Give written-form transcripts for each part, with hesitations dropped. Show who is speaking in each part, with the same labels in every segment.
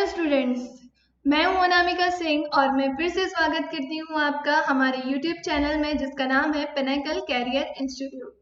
Speaker 1: Hello students, मैं हूं अनामिका सिंह और मैं फिर से स्वागत करती हूं आपका हमारे यूट्यूब चैनल में जिसका नाम है पिनेकल कैरियर इंस्टीट्यूट।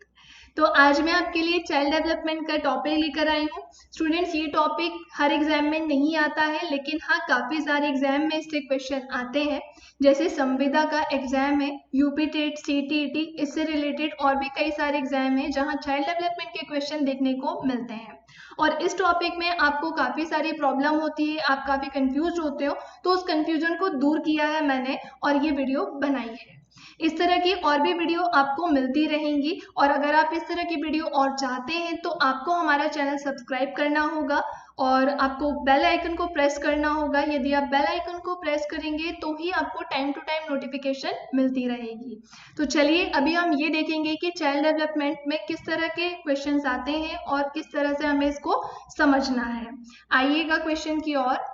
Speaker 1: तो आज मैं आपके लिए चाइल्ड डेवलपमेंट का टॉपिक लेकर आई हूं। स्टूडेंट्स, ये टॉपिक हर एग्जाम में नहीं आता है, लेकिन हाँ काफ़ी सारे एग्जाम में इससे क्वेश्चन आते हैं। जैसे संविदा का एग्जाम है, यूपी टेट, सीटीईटी, इससे रिलेटेड और भी कई सारे एग्जाम हैं जहां चाइल्ड डेवलपमेंट के क्वेश्चन देखने को मिलते हैं। और इस टॉपिक में आपको काफ़ी सारी प्रॉब्लम होती है, आप काफ़ी कंफ्यूज होते हो, तो उस कंफ्यूजन को दूर किया है मैंने और ये वीडियो बनाई है। इस तरह की और भी वीडियो आपको मिलती रहेंगी और अगर आप इस तरह की वीडियो और चाहते हैं तो आपको हमारा चैनल सब्सक्राइब करना होगा और आपको बेल आइकन को प्रेस करना होगा। यदि आप बेल आइकन को प्रेस करेंगे तो ही आपको टाइम टू टाइम नोटिफिकेशन मिलती रहेगी। तो चलिए अभी हम ये देखेंगे कि चाइल्ड डेवलपमेंट में किस तरह के क्वेश्चंस आते हैं और किस तरह से हमें इसको समझना है। आइएगा क्वेश्चन की ओर।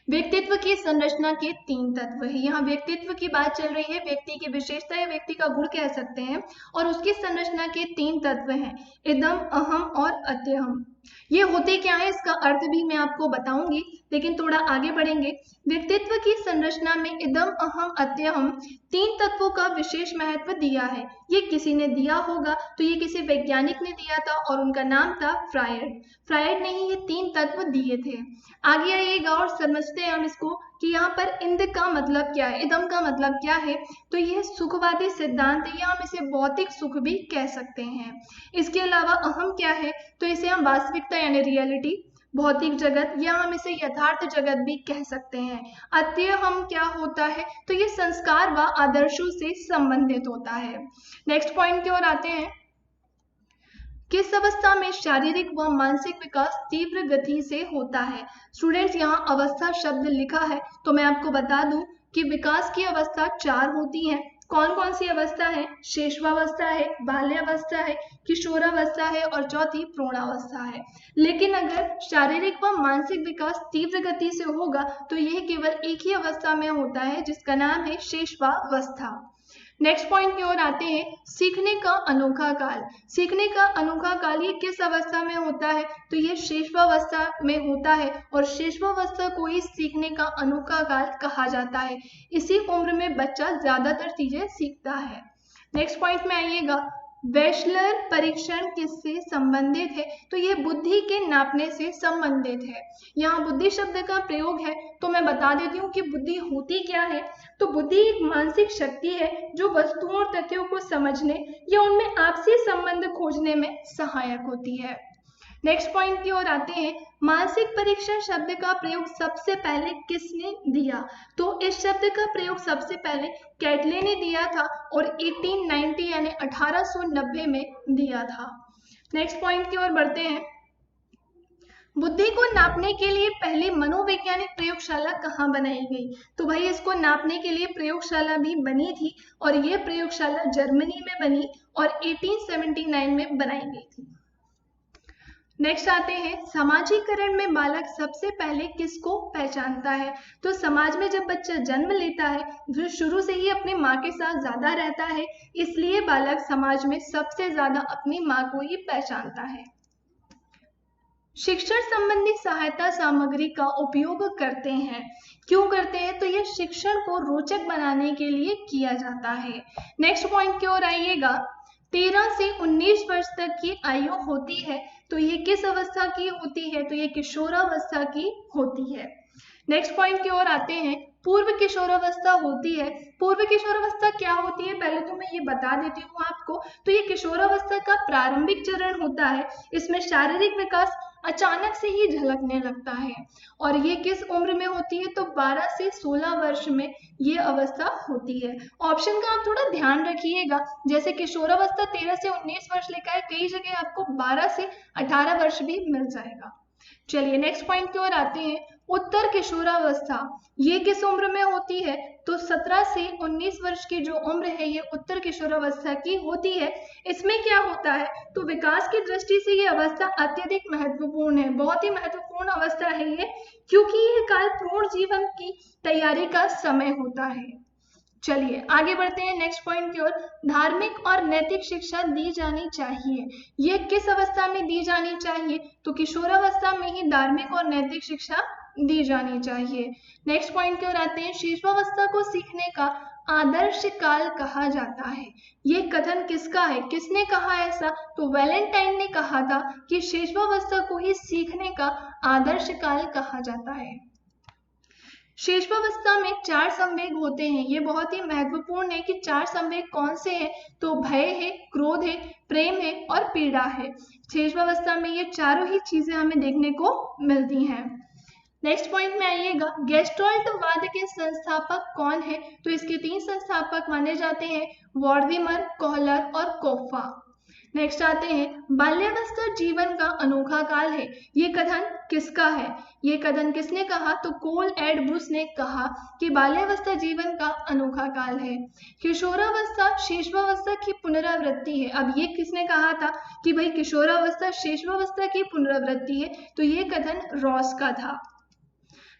Speaker 1: व्यक्तित्व की संरचना के 3 तत्व है। यहाँ व्यक्तित्व की बात चल रही है, व्यक्ति की विशेषता या व्यक्ति का गुण कह सकते हैं, और उसकी संरचना के 3 तत्व हैं, इदम, अहम और अत्यहम। ये होते क्या है इसका अर्थ भी मैं आपको बताऊंगी, लेकिन थोड़ा आगे बढ़ेंगे। व्यक्तित्व की संरचना में इदम, अहम, अत्यहम 3 तत्वों का विशेष महत्व दिया है। ये किसी ने दिया होगा, तो ये किसी वैज्ञानिक ने दिया था और उनका नाम था फ्रायड। फ्रायड ने ही ये 3 तत्व दिए थे। आगे आइएगा और समझते हैं हम इसको कि यहाँ पर इंद का मतलब क्या है, इदम का मतलब क्या है। तो यह सुखवादी सिद्धांत है, या हम इसे भौतिक सुख भी कह सकते हैं। इसके अलावा अहम क्या है, तो इसे हम वास्तविकता यानी रियलिटी, भौतिक जगत, या हम इसे यथार्थ जगत भी कह सकते हैं। अत्यहम क्या होता है, तो ये संस्कार व आदर्शों से संबंधित होता है। नेक्स्ट पॉइंट की ओर आते हैं। किस अवस्था में शारीरिक व मानसिक विकास तीव्र गति से होता है। स्टूडेंट्स, यहाँ अवस्था शब्द लिखा है, तो मैं आपको बता दूं कि विकास की अवस्था 4 होती हैं। कौन कौन सी अवस्था है? शेषवावस्था है, बाल्यावस्था है, किशोरावस्था है और चौथी प्रौढ़ावस्था है। लेकिन अगर शारीरिक व मानसिक विकास तीव्र गति से होगा तो यह केवल एक ही अवस्था में होता है जिसका नाम है शेषवावस्था। नेक्स्ट पॉइंट की ओर आते हैं। सीखने का अनोखा काल। सीखने का अनोखा काल ये किस अवस्था में होता है, तो ये शेषवावस्था में होता है और शेषवावस्था को ही सीखने का अनोखा काल कहा जाता है। इसी उम्र में बच्चा ज्यादातर चीजें सीखता है। नेक्स्ट पॉइंट में आइएगा। वेशलर परीक्षण किससे संबंधित है, तो ये बुद्धि के नापने से संबंधित है। यहाँ बुद्धि शब्द का प्रयोग है, तो मैं बता देती हूँ कि बुद्धि होती क्या है। तो बुद्धि एक मानसिक शक्ति है जो वस्तुओं और तथ्यों को समझने या उनमें आपसी संबंध खोजने में सहायक होती है। नेक्स्ट पॉइंट की ओर आते हैं। मानसिक परीक्षण शब्द का प्रयोग सबसे पहले किसने दिया, तो इस शब्द का प्रयोग सबसे पहले कैटले ने दिया था और 1890 यानी 1890 में दिया था। नेक्स्ट पॉइंट की ओर बढ़ते हैं। बुद्धि को नापने के लिए पहली मनोवैज्ञानिक प्रयोगशाला कहाँ बनाई गई, तो भाई इसको नापने के लिए प्रयोगशाला भी बनी थी और यह प्रयोगशाला जर्मनी में बनी और 1879 में बनाई गई थी। नेक्स्ट आते हैं। समाजीकरण में बालक सबसे पहले किसको पहचानता है, तो समाज में जब बच्चा जन्म लेता है जो शुरू से ही अपनी माँ के साथ ज्यादा रहता है, इसलिए बालक समाज में सबसे ज्यादा अपनी माँ को ही पहचानता है। शिक्षण संबंधी सहायता सामग्री का उपयोग करते हैं। क्यों करते हैं, तो यह शिक्षण को रोचक बनाने के लिए किया जाता है। नेक्स्ट पॉइंट की ओर आइएगा। 13 से 19 वर्ष तक की आयु होती है, तो ये किस अवस्था की होती है, तो ये किशोरावस्था की होती है। नेक्स्ट पॉइंट की ओर आते हैं। पूर्व किशोरावस्था होती है। पूर्व किशोरावस्था क्या होती है, पहले तो मैं ये बता देती हूँ आपको। तो ये किशोरावस्था का प्रारंभिक चरण होता है। इसमें शारीरिक विकास अचानक से ही झलकने लगता है और ये किस उम्र में होती है, तो 12 से 16 वर्ष में ये अवस्था होती है। ऑप्शन का आप थोड़ा ध्यान रखिएगा, जैसे किशोरावस्था 13 से 19 वर्ष लिखा है, कई जगह आपको 12 से 18 वर्ष भी मिल जाएगा। चलिए नेक्स्ट पॉइंट की ओर आते हैं। उत्तर किशोरावस्था ये किस उम्र में होती है, तो 17 से 19 वर्ष की जो उम्र है ये उत्तर किशोरावस्था की होती है। इसमें क्या होता है, तो विकास की दृष्टि से ये अवस्था अत्यधिक महत्वपूर्ण है, बहुत ही महत्वपूर्ण अवस्था है ये, क्योंकि यह काल पूर्ण जीवन की तैयारी का समय होता है। चलिए आगे बढ़ते हैं नेक्स्ट पॉइंट की ओर। धार्मिक और नैतिक शिक्षा दी जानी चाहिए, यह किस अवस्था में दी जानी चाहिए, तो किशोरावस्था में ही धार्मिक और नैतिक शिक्षा दी जानी चाहिए। नेक्स्ट पॉइंट की ओर आते हैं, शिशुअवस्था को सीखने का आदर्श काल कहा जाता है। ये कथन किसका है, किसने कहा ऐसा? तो वैलेंटाइन ने कहा था कि शिशुअवस्था को ही सीखने का आदर्श काल कहा जाता है। शिशुअवस्था में 4 संवेग होते हैं। ये बहुत ही महत्वपूर्ण है कि 4 संवेग कौन से हैं? तो भय है, क्रोध है, प्रेम है और पीड़ा है। शिशुअवस्था में ये चारों ही चीजें हमें देखने को मिलती हैं। नेक्स्ट पॉइंट में आइएगा, गेस्टाल्टवाद के संस्थापक कौन है? तो इसके 3 संस्थापक माने जाते हैं, वर्दीमर, कोहलर और कोफा। नेक्स्ट आते हैं, बाल्यावस्था जीवन का अनोखा काल है। ये कथन किसका है? ये कथन किसने कहा? तो कोल एड ब्रूस ने कहा कि बाल्यावस्था जीवन का अनोखा काल है। किशोरावस्था शिशुअवस्था की पुनरावृत्ति है। अब ये किसने कहा था कि भाई किशोरावस्था शिशुअवस्था की पुनरावृत्ति है? तो ये कथन रॉस का था।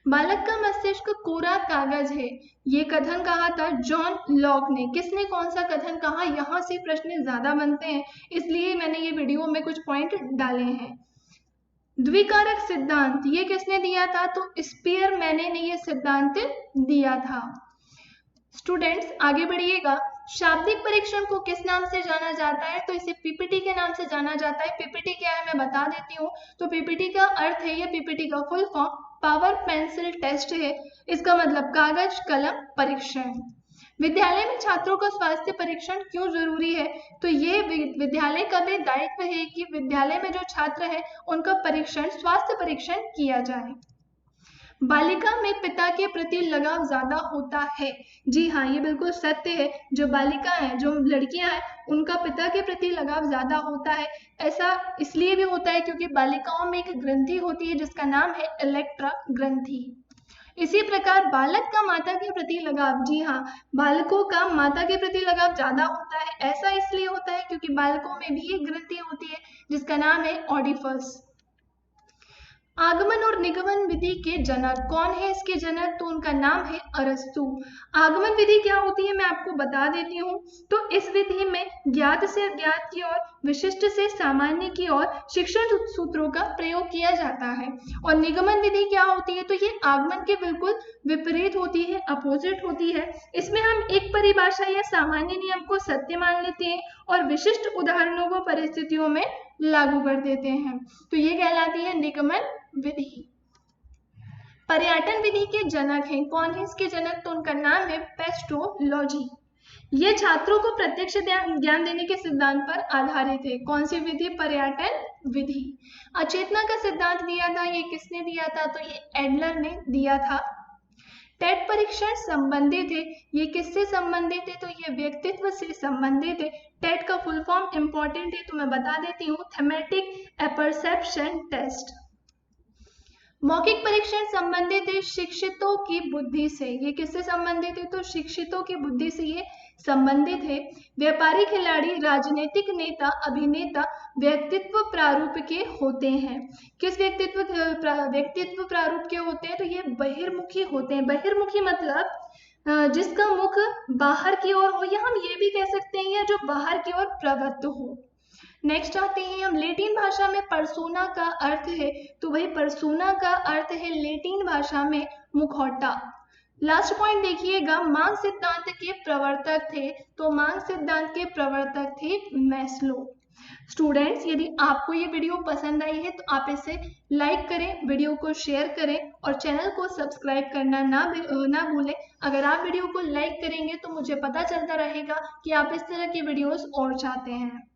Speaker 1: बालक का मस्तिष्क कोरा कागज है, ये कथन कहा था जॉन लॉक ने। किसने कौन सा कथन कहा? यहाँ से प्रश्न ज्यादा बनते हैं, इसलिए मैंने ये वीडियो में कुछ पॉइंट डाले हैं। द्विकारक सिद्धांत ये किसने दिया था? तो स्पीयरमैन ने ये सिद्धांत दिया था। स्टूडेंट्स आगे बढ़िएगा, शाब्दिक परीक्षण को किस नाम से जाना जाता है? तो इसे पीपीटी के नाम से जाना जाता है। पीपीटी क्या है मैं बता देती हूँ। तो पीपीटी का अर्थ है, या पीपीटी का full form power pencil test है। इसका मतलब कागज कलम परीक्षण। विद्यालय में छात्रों का स्वास्थ्य परीक्षण क्यों जरूरी है? तो ये विद्यालय का भी दायित्व है कि विद्यालय में जो छात्र है उनका परीक्षण, स्वास्थ्य परीक्षण किया जाए। बालिका में पिता के प्रति लगाव ज्यादा होता है। जी हाँ, ये बिल्कुल सत्य है। जो बालिका है, जो लड़कियां हैं, उनका पिता के प्रति लगाव ज्यादा होता है। ऐसा इसलिए भी होता है क्योंकि बालिकाओं में एक ग्रंथि होती है जिसका नाम है इलेक्ट्रा ग्रंथि। इसी प्रकार बालक का माता के प्रति लगाव, जी हाँ, बालकों का माता के प्रति लगाव ज्यादा होता है। ऐसा इसलिए होता है क्योंकि बालकों में भी एक ग्रंथि होती है जिसका नाम है ऑडिफस। आगमन और निगमन विधि के जनक कौन है? इसके जनक, तो उनका नाम है अरस्तु। आगमन विधि क्या होती है मैं आपको बता देती हूँ। तो इस विधि में ज्ञात से अज्ञात की ओर, विशिष्ट से सामान्य की ओर शिक्षण सूत्रों का प्रयोग किया जाता है। और निगमन विधि क्या होती है? तो ये आगमन के बिल्कुल विपरीत होती है, अपोजिट होती है। इसमें हम एक परिभाषा या सामान्य नियम को सत्य मान लेते हैं और विशिष्ट उदाहरणों को परिस्थितियों में लागू कर देते हैं। तो ये कहलाती है निगमन विधि। पर्यटन विधि के जनक हैं। कौन है इसके जनक? तो उनका नाम है पेस्टोलॉजी। ये छात्रों को प्रत्यक्ष ज्ञान देने के सिद्धांत पर आधारित है। कौन सी विधि? पर्यटन विधि। अचेतना का सिद्धांत दिया था, ये किसने दिया था? तो ये एडलर ने दिया था। टेट परीक्षण संबंधित है, ये किससे संबंधित है? तो ये व्यक्तित्व से संबंधित है। टेट का फुल फॉर्म इंपॉर्टेंट है तो मैं बता देती हूँ, थेमेटिक अपरसेप्शन टेस्ट। मौखिक परीक्षण संबंधित है शिक्षितों की बुद्धि से। ये किससे संबंधित है? तो शिक्षितों की बुद्धि से ये संबंधित है। व्यापारी, खिलाड़ी, राजनीतिक नेता, अभिनेता व्यक्तित्व प्रारूप के होते हैं। किस व्यक्तित्व प्रारूप के होते हैं? तो ये बहिर्मुखी होते हैं। बहिर्मुखी मतलब जिसका मुख बाहर की ओर हो, या हम ये भी कह सकते हैं या जो बाहर की ओर प्रवृत्त हो। नेक्स्ट आते हैं हम, लेटिन भाषा में पर्सोना का अर्थ है। तो वही पर्सोना का अर्थ है लेटिन भाषा में मुखौटा। लास्ट पॉइंट देखिएगा, मांग सिद्धांत के प्रवर्तक थे। तो मांग सिद्धांत के प्रवर्तक थे मैस्लो। स्टूडेंट्स यदि आपको ये वीडियो पसंद आई है तो आप इसे लाइक करें, वीडियो को शेयर करें और चैनल को सब्सक्राइब करना ना भूलें। अगर आप वीडियो को लाइक करेंगे तो मुझे पता चलता रहेगा कि आप इस तरह की वीडियोस और चाहते हैं।